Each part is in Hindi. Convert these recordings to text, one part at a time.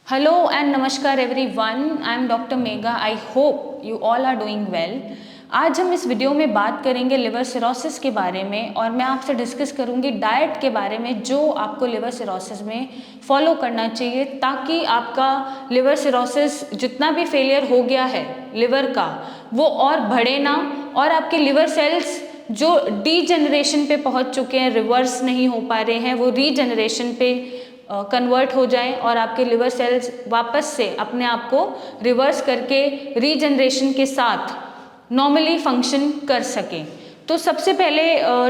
Hello and नमस्कार everyone. I am Dr. Megha. I hope you all are doing well. आज हम इस वीडियो में बात करेंगे लिवर सिरोसिस के बारे में और मैं आपसे डिस्कस करूंगी डाइट के बारे में जो आपको लिवर सिरोसिस में फॉलो करना चाहिए ताकि आपका लिवर सिरोसिस जितना भी फेलियर हो गया है लिवर का वो और बढ़े ना और आपके लिवर सेल्स जो डीजेनरेशन पे पहुंच चुके हैं, रिवर्स नहीं हो पा रहे हैं, वो रीजेनरेशन पे कन्वर्ट हो जाएं और आपके लिवर सेल्स वापस से अपने आप को रिवर्स करके रीजनरेशन के साथ नॉर्मली फंक्शन कर सकें। तो सबसे पहले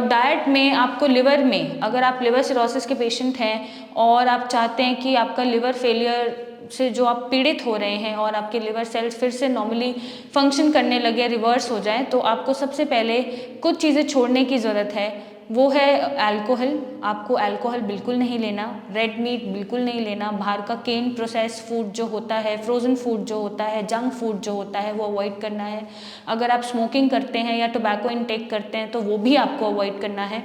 डाइट में आपको लिवर में, अगर आप लिवर सिरोसिस के पेशेंट हैं और आप चाहते हैं कि आपका लिवर फेलियर से जो आप पीड़ित हो रहे हैं और आपके लिवर सेल्स फिर से नॉर्मली फंक्शन करने लगे, रिवर्स हो जाएं, तो आपको सबसे पहले कुछ चीज़ें छोड़ने की ज़रूरत है। वो है अल्कोहल। आपको अल्कोहल बिल्कुल नहीं लेना, रेड मीट बिल्कुल नहीं लेना, बाहर का केन प्रोसेस फूड जो होता है, फ्रोज़न फूड जो होता है, जंक फूड जो होता है वो अवॉइड करना है। अगर आप स्मोकिंग करते हैं या टोबैको इनटेक करते हैं तो वो भी आपको अवॉइड करना है।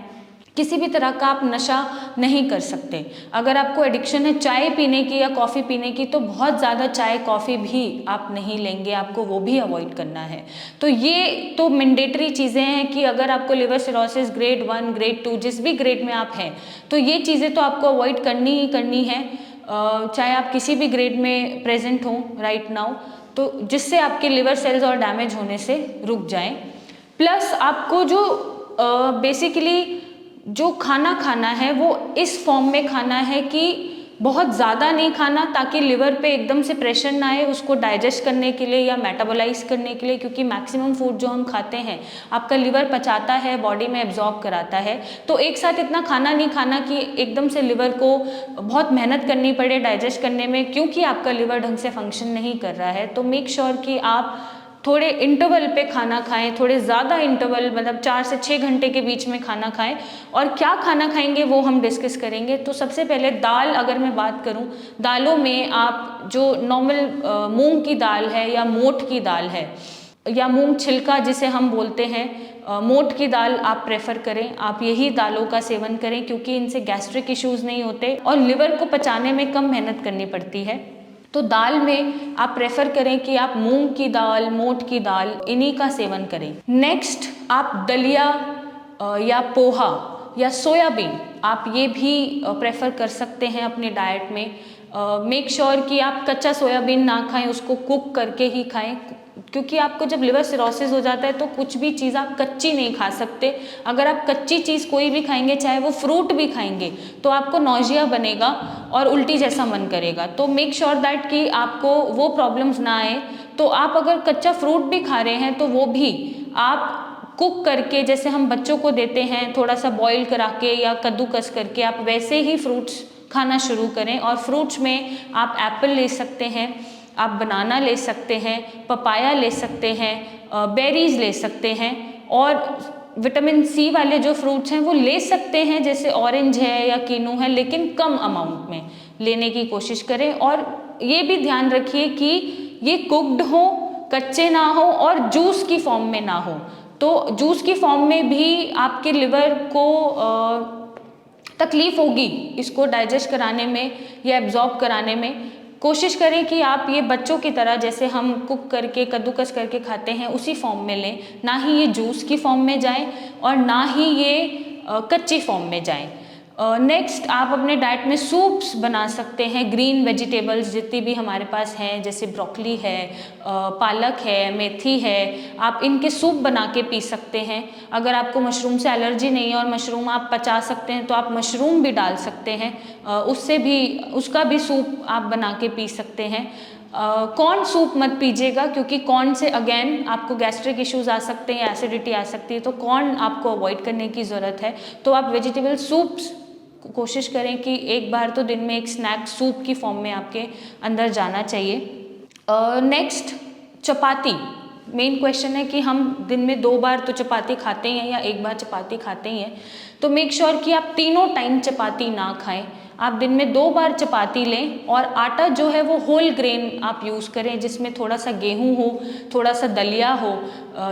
किसी भी तरह का आप नशा नहीं कर सकते। अगर आपको एडिक्शन है चाय पीने की या कॉफ़ी पीने की तो बहुत ज़्यादा चाय कॉफ़ी भी आप नहीं लेंगे, आपको वो भी अवॉइड करना है। तो ये तो मैंडेटरी चीज़ें हैं कि अगर आपको लिवर सिरोसिस ग्रेड 1 ग्रेड 2 जिस भी ग्रेड में आप हैं तो ये चीज़ें तो आपको अवॉइड करनी ही करनी है, चाहे आप किसी भी ग्रेड में प्रेजेंट हों राइट नाउ, तो जिससे आपके लिवर सेल्स और डैमेज होने से रुक जाएं। प्लस आपको जो बेसिकली जो खाना खाना है वो इस फॉर्म में खाना है कि बहुत ज़्यादा नहीं खाना ताकि लिवर पे एकदम से प्रेशर ना आए उसको डाइजेस्ट करने के लिए या मेटाबोलाइज करने के लिए, क्योंकि मैक्सिमम फूड जो हम खाते हैं आपका लिवर पचाता है, बॉडी में एब्जॉर्ब कराता है। तो एक साथ इतना खाना नहीं खाना कि एकदम से लिवर को बहुत मेहनत करनी पड़े डाइजेस्ट करने में, क्योंकि आपका लिवर ढंग से फंक्शन नहीं कर रहा है। तो मेक श्योर कि आप थोड़े इंटरवल पे खाना खाएं, थोड़े ज़्यादा इंटरवल, मतलब 4 से 6 घंटे के बीच में खाना खाएं। और क्या खाना खाएंगे वो हम डिस्कस करेंगे। तो सबसे पहले दाल, अगर मैं बात करूं, दालों में आप जो नॉर्मल मूंग की दाल है या मोठ की दाल है या मूंग छिलका जिसे हम बोलते हैं, मोठ की दाल आप प्रेफर करें। आप यही दालों का सेवन करें क्योंकि इनसे गैस्ट्रिक इश्यूज़ नहीं होते और लिवर को पचाने में कम मेहनत करनी पड़ती है। तो दाल में आप प्रेफर करें कि आप मूंग की दाल, मोठ की दाल, इन्हीं का सेवन करें। नेक्स्ट आप दलिया या पोहा या सोयाबीन, आप ये भी प्रेफर कर सकते हैं अपने डाइट में। मेक श्योर कि आप कच्चा सोयाबीन ना खाएं, उसको कुक करके ही खाएं, क्योंकि आपको जब लिवर सिरोसिस हो जाता है तो कुछ भी चीज़ आप कच्ची नहीं खा सकते। अगर आप कच्ची चीज़ कोई भी खाएंगे, चाहे वो फ्रूट भी खाएंगे, तो आपको नौजिया बनेगा और उल्टी जैसा मन करेगा। तो मेक श्योर दैट कि आपको वो प्रॉब्लम्स ना आए। तो आप अगर कच्चा फ्रूट भी खा रहे हैं तो वो भी आप कुक करके, जैसे हम बच्चों को देते हैं थोड़ा सा बॉईल करा के या कद्दूकस करके, आप वैसे ही फ्रूट्स खाना शुरू करें। और फ्रूट्स में आप एप्पल ले सकते हैं, आप बनाना ले सकते हैं, पपाया ले सकते हैं, बेरीज ले सकते हैं, और विटामिन सी वाले जो फ्रूट्स हैं वो ले सकते हैं, जैसे ऑरेंज है या कीनू है, लेकिन कम अमाउंट में लेने की कोशिश करें। और ये भी ध्यान रखिए कि ये कुक्ड हो, कच्चे ना हो और जूस की फॉर्म में ना हो। तो जूस की फॉर्म में भी आपके लिवर को तकलीफ होगी इसको डाइजेस्ट कराने में या एब्जॉर्ब कराने में। कोशिश करें कि आप ये बच्चों की तरह, जैसे हम कुक करके कद्दूकस करके खाते हैं, उसी फॉर्म में लें, ना ही ये जूस की फॉर्म में जाएं और ना ही ये कच्ची फॉर्म में जाएं। नेक्स्ट आप अपने डाइट में सूप्स बना सकते हैं, ग्रीन वेजिटेबल्स जितनी भी हमारे पास हैं, जैसे ब्रोकली है, पालक है, मेथी है, आप इनके सूप बना के पी सकते हैं। अगर आपको मशरूम से एलर्जी नहीं है और मशरूम आप पचा सकते हैं तो आप मशरूम भी डाल सकते हैं, उससे भी, उसका भी सूप आप बना के पी सकते हैं। कॉर्न सूप मत पीजिएगा क्योंकि कॉर्न से अगेन आपको गैस्ट्रिक इश्यूज आ सकते हैं, एसिडिटी आ सकती है, तो कॉर्न आपको अवॉइड करने की ज़रूरत है। तो आप वेजिटेबल सूप्स कोशिश करें कि एक बार तो दिन में एक स्नैक सूप की फॉर्म में आपके अंदर जाना चाहिए। नेक्स्ट चपाती, मेन क्वेश्चन है कि हम दिन में 2 बार तो चपाती खाते हैं या 1 बार चपाती खाते ही हैं। तो मेक श्योर कि आप तीनों टाइम चपाती ना खाएं। आप दिन में 2 बार चपाती लें और आटा जो है वो होल ग्रेन आप यूज़ करें, जिसमें थोड़ा सा गेहूँ हो, थोड़ा सा दलिया हो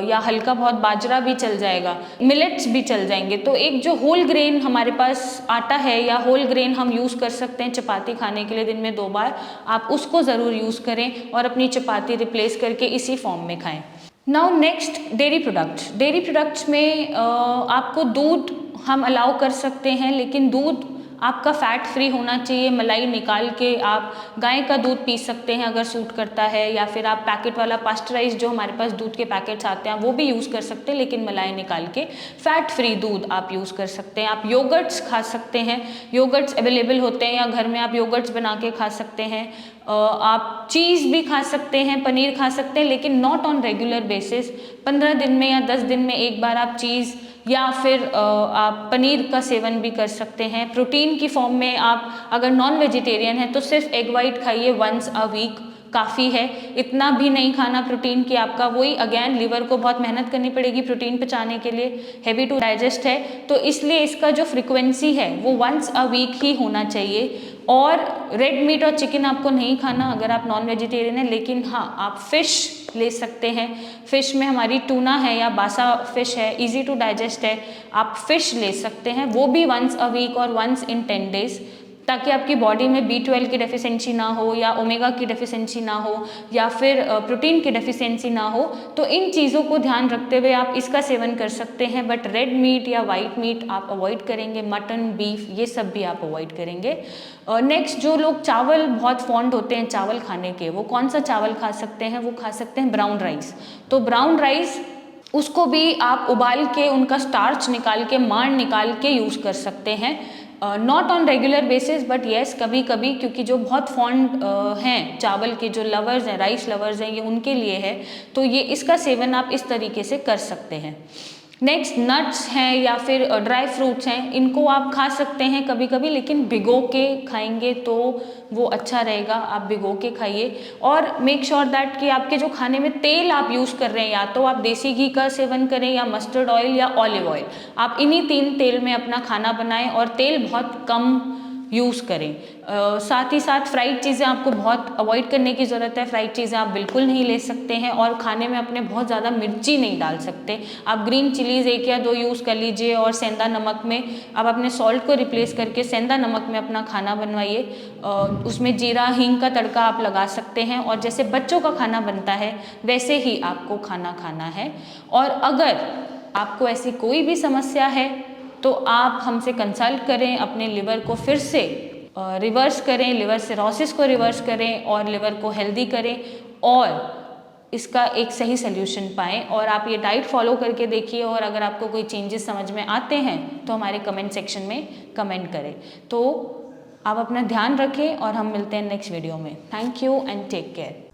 या हल्का बहुत बाजरा भी चल जाएगा, मिलेट्स भी चल जाएंगे। तो एक जो होल ग्रेन हमारे पास आटा है या होल ग्रेन हम यूज़ कर सकते हैं चपाती खाने के लिए दिन में 2 बार, आप उसको ज़रूर यूज़ करें और अपनी चपाती रिप्लेस करके इसी फॉर्म में खाएं। Now next, dairy products. Dairy products में आपको दूध हम अलाउ कर सकते हैं, लेकिन दूध आपका फैट फ्री होना चाहिए। मलाई निकाल के आप गाय का दूध पी सकते हैं अगर सूट करता है, या फिर आप पैकेट वाला पास्चराइज जो हमारे पास दूध के पैकेट्स आते हैं वो भी यूज़ कर सकते हैं, लेकिन मलाई निकाल के फैट फ्री दूध आप यूज़ कर सकते हैं। आप योगर्ट्स खा सकते हैं, योगर्ट्स अवेलेबल होते हैं या घर में आप योगर्ट्स बना के खा सकते हैं। आप चीज़ भी खा सकते हैं, पनीर खा सकते हैं, लेकिन नॉट ऑन रेगुलर बेसिस। 15 दिन में या 10 दिन में एक बार आप चीज़ या फिर आप पनीर का सेवन भी कर सकते हैं। प्रोटीन की फॉर्म में आप अगर नॉन वेजिटेरियन हैं तो सिर्फ एग वाइट खाइए वंस अ वीक, काफ़ी है। इतना भी नहीं खाना प्रोटीन की, आपका वही अगेन लिवर को बहुत मेहनत करनी पड़ेगी प्रोटीन पचाने के लिए, हैवी टू डाइजेस्ट है, तो इसलिए इसका जो फ्रिक्वेंसी है वो वंस अ वीक ही होना चाहिए। और रेड मीट और चिकन आपको नहीं खाना अगर आप नॉन वेजिटेरियन हैं, लेकिन हाँ आप फ़िश ले सकते हैं। फ़िश में हमारी टूना है या बासा फ़िश है, इजी टू डाइजेस्ट है, आप फ़िश ले सकते हैं, वो भी वंस अ वीक और वंस इन 10 डेज़, ताकि आपकी बॉडी में B12 की डेफिशिएंसी ना हो या ओमेगा की डेफिशिएंसी ना हो या फिर प्रोटीन की डेफिशिएंसी ना हो। तो इन चीज़ों को ध्यान रखते हुए आप इसका सेवन कर सकते हैं, बट रेड मीट या वाइट मीट आप अवॉइड करेंगे, मटन, बीफ ये सब भी आप अवॉइड करेंगे। नेक्स्ट, जो लोग चावल बहुत फॉन्ड होते हैं चावल खाने के, वो कौन सा चावल खा सकते हैं? वो खा सकते हैं ब्राउन राइस। तो ब्राउन राइस उसको भी आप उबाल के उनका स्टार्च निकाल के, मांड निकाल के यूज़ कर सकते हैं, not on regular basis but yes कभी कभी, क्योंकि जो बहुत फॉन्ड हैं चावल के, जो लवर्स हैं, राइस लवर्स हैं, ये उनके लिए है, तो ये इसका सेवन आप इस तरीके से कर सकते हैं। नेक्स्ट, नट्स हैं या फिर ड्राई फ्रूट्स हैं, इनको आप खा सकते हैं कभी कभी, लेकिन भिगो के खाएंगे तो वो अच्छा रहेगा, आप भिगो के खाइए। और मेक श्योर दैट कि आपके जो खाने में तेल आप यूज़ कर रहे हैं, या तो आप देसी घी का सेवन करें या मस्टर्ड ऑयल या ऑलिव ऑयल, आप इन्हीं 3 तेल में अपना खाना बनाएं और तेल बहुत कम यूज़ करें। साथ ही साथ फ्राइड चीज़ें आपको बहुत अवॉइड करने की ज़रूरत है, फ्राइड चीज़ें आप बिल्कुल नहीं ले सकते हैं, और खाने में अपने बहुत ज़्यादा मिर्ची नहीं डाल सकते। आप ग्रीन चिलीज़ 1 या 2 यूज़ कर लीजिए, और सेंधा नमक में आप अपने सॉल्ट को रिप्लेस करके सेंधा नमक में अपना खाना बनवाइए। उसमें जीरा हींग का तड़का आप लगा सकते हैं, और जैसे बच्चों का खाना बनता है वैसे ही आपको खाना खाना है। और अगर आपको ऐसी कोई भी समस्या है तो आप हमसे कंसल्ट करें, अपने लिवर को फिर से रिवर्स करें, लिवर सिरोसिस को रिवर्स करें और लिवर को हेल्दी करें और इसका एक सही सल्यूशन पाएं। और आप ये डाइट फॉलो करके देखिए, और अगर आपको कोई चेंजेस समझ में आते हैं तो हमारे कमेंट सेक्शन में कमेंट करें। तो आप अपना ध्यान रखें और हम मिलते हैं नेक्स्ट वीडियो में। Thank you and take care.